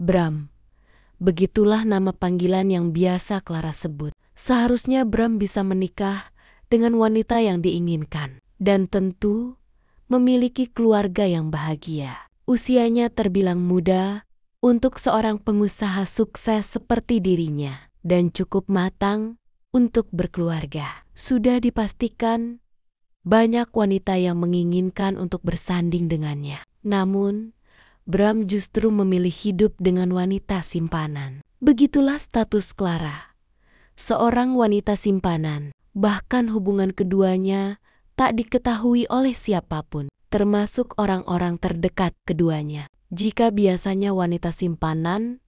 Bram. Begitulah nama panggilan yang biasa Clara sebut. Seharusnya Bram bisa menikah dengan wanita yang diinginkan. Dan tentu memiliki keluarga yang bahagia. Usianya terbilang muda untuk seorang pengusaha sukses seperti dirinya. Dan cukup matang untuk berkeluarga. Sudah dipastikan banyak wanita yang menginginkan untuk bersanding dengannya. Namun, Bram justru memilih hidup dengan wanita simpanan. Begitulah status Clara. Seorang wanita simpanan, bahkan hubungan keduanya tak diketahui oleh siapapun, termasuk orang-orang terdekat keduanya. Jika biasanya wanita simpanan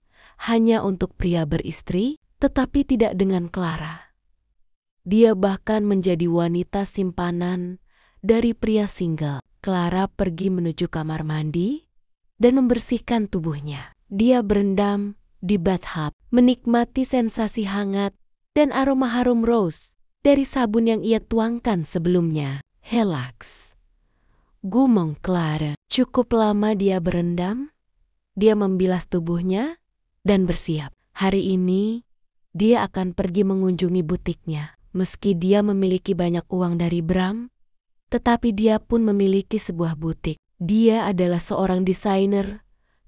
hanya untuk pria beristri, tetapi tidak dengan Clara. Dia bahkan menjadi wanita simpanan dari pria single. Clara pergi menuju kamar mandi dan membersihkan tubuhnya. Dia berendam di bathtub, menikmati sensasi hangat dan aroma harum rose dari sabun yang ia tuangkan sebelumnya. Relax, gumong Clara. Cukup lama dia berendam, dia membilas tubuhnya dan bersiap. Hari ini, dia akan pergi mengunjungi butiknya. Meski dia memiliki banyak uang dari Bram, tetapi dia pun memiliki sebuah butik. Dia adalah seorang desainer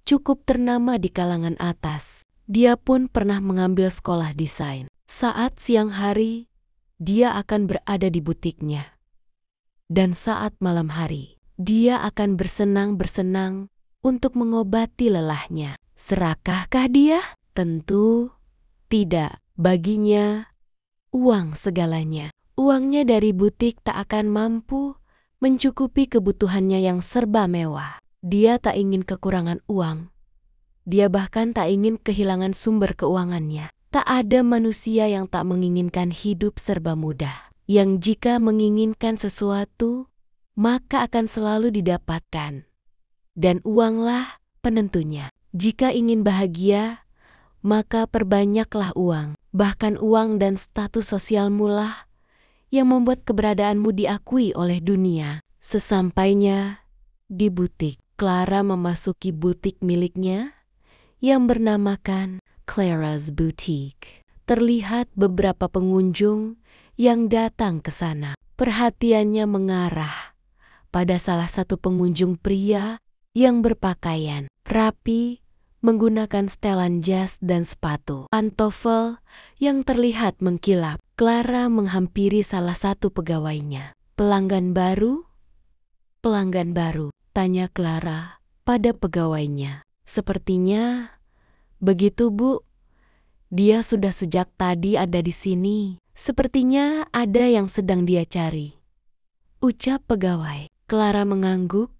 cukup ternama di kalangan atas. Dia pun pernah mengambil sekolah desain. Saat siang hari, dia akan berada di butiknya. Dan saat malam hari, dia akan bersenang-bersenang untuk mengobati lelahnya. Serakahkah dia? Tentu tidak. Baginya, uang segalanya. Uangnya dari butik tak akan mampu mencukupi kebutuhannya yang serba mewah. Dia tak ingin kekurangan uang. Dia bahkan tak ingin kehilangan sumber keuangannya. Tak ada manusia yang tak menginginkan hidup serba mudah. Yang jika menginginkan sesuatu, maka akan selalu didapatkan. Dan uanglah penentunya. Jika ingin bahagia, maka perbanyaklah uang. Bahkan uang dan status sosialmu lah yang membuat keberadaanmu diakui oleh dunia. Sesampainya di butik, Clara memasuki butik miliknya yang bernamakan Clara's Boutique. Terlihat beberapa pengunjung yang datang ke sana. Perhatiannya mengarah pada salah satu pengunjung pria yang berpakaian rapi, menggunakan setelan jas dan sepatu pantofel yang terlihat mengkilap. Clara menghampiri salah satu pegawainya. Pelanggan baru? Pelanggan baru, tanya Clara pada pegawainya. Sepertinya begitu, Bu. Dia sudah sejak tadi ada di sini. Sepertinya ada yang sedang dia cari, ucap pegawai. Clara mengangguk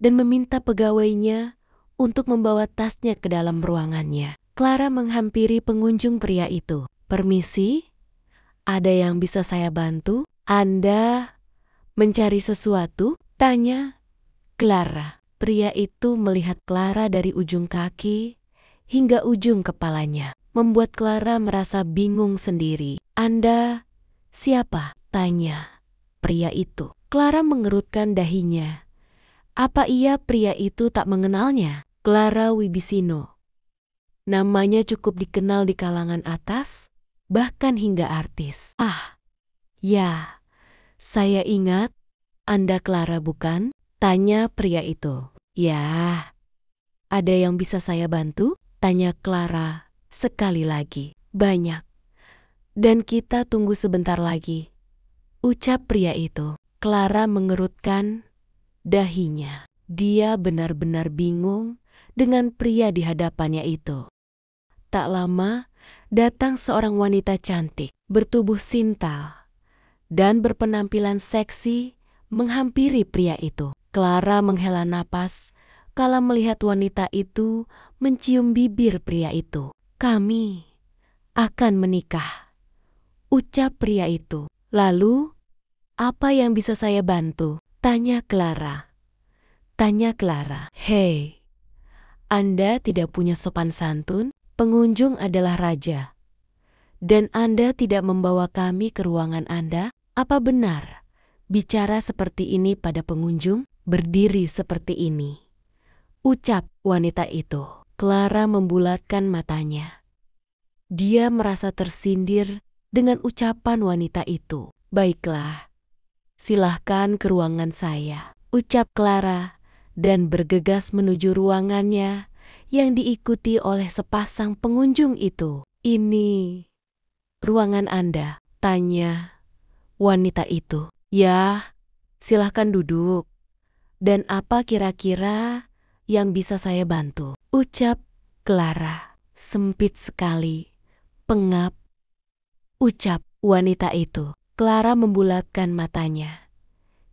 dan meminta pegawainya untuk membawa tasnya ke dalam ruangannya. Clara menghampiri pengunjung pria itu. Permisi, ada yang bisa saya bantu? Anda mencari sesuatu? Tanya Clara. Pria itu melihat Clara dari ujung kaki hingga ujung kepalanya, membuat Clara merasa bingung sendiri. Anda siapa? Tanya pria itu. Clara mengerutkan dahinya. Apa iya pria itu tak mengenalnya? Clara Wibisino. Namanya cukup dikenal di kalangan atas, bahkan hingga artis. Ah, ya, saya ingat. Anda Clara bukan? Tanya pria itu. Ya, ada yang bisa saya bantu? Tanya Clara sekali lagi. Banyak. Dan kita tunggu sebentar lagi, ucap pria itu. Clara mengerutkan dahinya. Dia benar-benar bingung dengan pria di hadapannya itu. Tak lama, datang seorang wanita cantik, bertubuh sintal, dan berpenampilan seksi menghampiri pria itu. Clara menghela napas kala melihat wanita itu mencium bibir pria itu. Kami akan menikah, ucap pria itu. Lalu, apa yang bisa saya bantu? Tanya Clara. Hei, Anda tidak punya sopan santun? Pengunjung adalah raja. Dan Anda tidak membawa kami ke ruangan Anda? Apa benar bicara seperti ini pada pengunjung? Berdiri seperti ini, ucap wanita itu. Clara membulatkan matanya. Dia merasa tersindir dengan ucapan wanita itu. "Baiklah, silahkan ke ruangan saya," ucap Clara dan bergegas menuju ruangannya yang diikuti oleh sepasang pengunjung itu. "Ini ruangan Anda?" tanya wanita itu. "Ya, silahkan duduk. Dan apa kira-kira yang bisa saya bantu?" ucap Clara. "Sempit sekali, pengap," ucap wanita itu. Clara membulatkan matanya.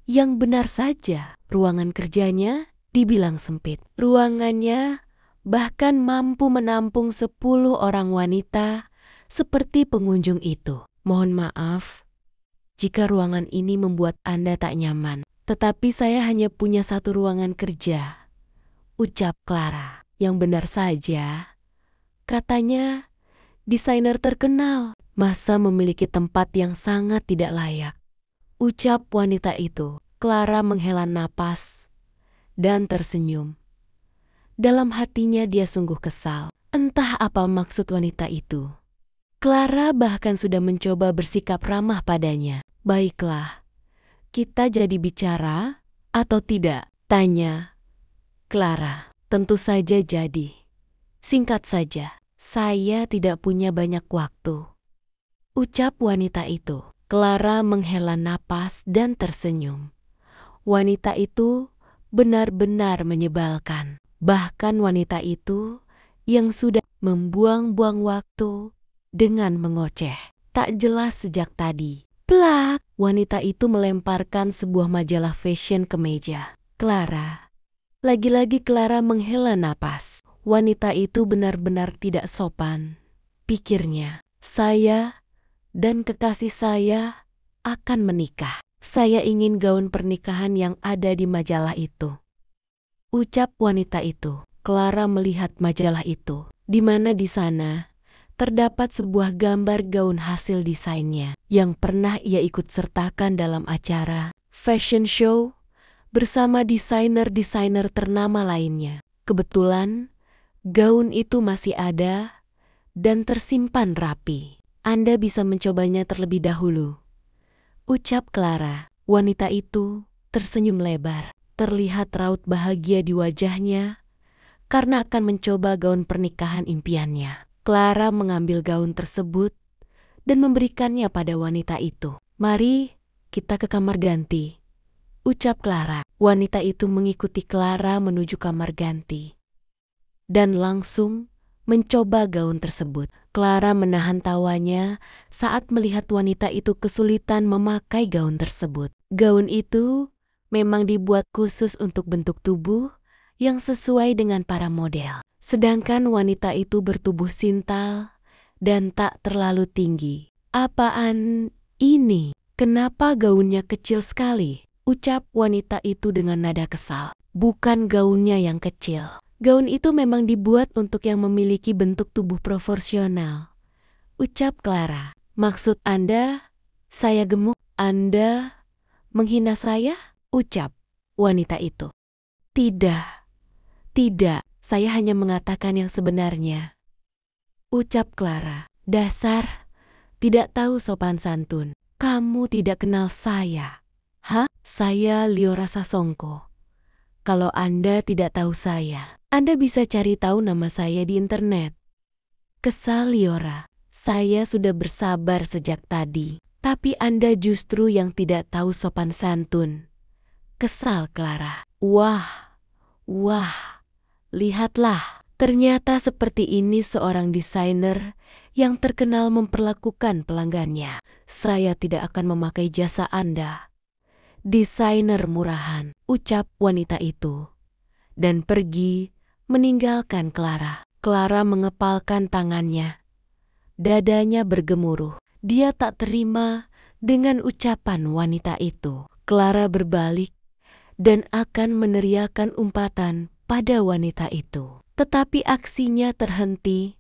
Yang benar saja, ruangan kerjanya dibilang sempit. Ruangannya bahkan mampu menampung 10 orang wanita seperti pengunjung itu. "Mohon maaf jika ruangan ini membuat Anda tak nyaman, tetapi saya hanya punya satu ruangan kerja," ucap Clara. "Yang benar saja, katanya desainer terkenal. Masa memiliki tempat yang sangat tidak layak," ucap wanita itu. Clara menghela napas dan tersenyum. Dalam hatinya dia sungguh kesal. Entah apa maksud wanita itu. Clara bahkan sudah mencoba bersikap ramah padanya. "Baiklah, kita jadi bicara atau tidak?" tanya Clara. "Tentu saja jadi. Singkat saja, saya tidak punya banyak waktu," ucap wanita itu. Clara menghela napas dan tersenyum. Wanita itu benar-benar menyebalkan. Bahkan wanita itu yang sudah membuang-buang waktu dengan mengoceh. Tak jelas sejak tadi. Plak! Wanita itu melemparkan sebuah majalah fashion ke meja. Clara. Lagi-lagi Clara menghela napas. Wanita itu benar-benar tidak sopan. Pikirnya, saya dan kekasih saya akan menikah. Saya ingin gaun pernikahan yang ada di majalah itu, ucap wanita itu. Clara melihat majalah itu, di mana di sana terdapat sebuah gambar gaun hasil desainnya yang pernah ia ikut sertakan dalam acara fashion show bersama desainer-desainer ternama lainnya. Kebetulan gaun itu masih ada dan tersimpan rapi. Anda bisa mencobanya terlebih dahulu, ucap Clara. Wanita itu tersenyum lebar. Terlihat raut bahagia di wajahnya karena akan mencoba gaun pernikahan impiannya. Clara mengambil gaun tersebut dan memberikannya pada wanita itu. "Mari kita ke kamar ganti," ucap Clara. Wanita itu mengikuti Clara menuju kamar ganti dan langsung mencoba gaun tersebut. Clara menahan tawanya saat melihat wanita itu kesulitan memakai gaun tersebut. Gaun itu memang dibuat khusus untuk bentuk tubuh yang sesuai dengan para model. Sedangkan wanita itu bertubuh sintal dan tak terlalu tinggi. "Apaan ini? Kenapa gaunnya kecil sekali?" ucap wanita itu dengan nada kesal. "Bukan gaunnya yang kecil. Gaun itu memang dibuat untuk yang memiliki bentuk tubuh proporsional," ucap Clara. "Maksud Anda, saya gemuk? Anda menghina saya?" ucap wanita itu. "Tidak, tidak, saya hanya mengatakan yang sebenarnya," ucap Clara. "Dasar tidak tahu sopan santun. Kamu tidak kenal saya." "Hah? Saya Liora Sasongko. Kalau Anda tidak tahu saya, Anda bisa cari tahu nama saya di internet." Kesal Liora. "Saya sudah bersabar sejak tadi, tapi Anda justru yang tidak tahu sopan santun," kesal Clara. Wah, lihatlah. Ternyata seperti ini seorang desainer yang terkenal memperlakukan pelanggannya. "Saya tidak akan memakai jasa Anda, desainer murahan," ucap wanita itu. Dan pergi meninggalkan Clara. Clara mengepalkan tangannya. Dadanya bergemuruh. Dia tak terima dengan ucapan wanita itu. Clara berbalik dan akan meneriakkan umpatan pada wanita itu. Tetapi aksinya terhenti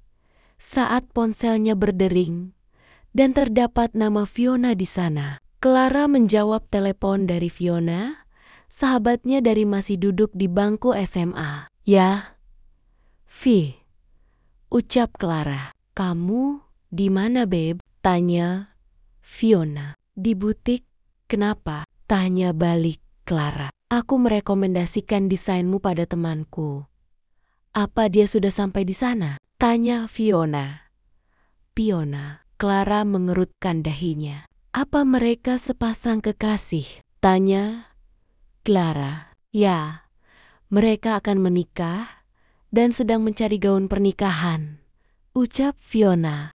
saat ponselnya berdering dan terdapat nama Fiona di sana. Clara menjawab telepon dari Fiona, sahabatnya dari masih duduk di bangku SMA. "Ya, Vi, ucap Clara. Kamu di mana, Babe? Tanya Fiona. Di butik. Kenapa? Tanya balik Clara. Aku merekomendasikan desainmu pada temanku. Apa dia sudah sampai di sana? Tanya Fiona. Clara mengerutkan dahinya. Apa mereka sepasang kekasih? Tanya Clara. Ya, mereka akan menikah dan sedang mencari gaun pernikahan, ucap Fiona.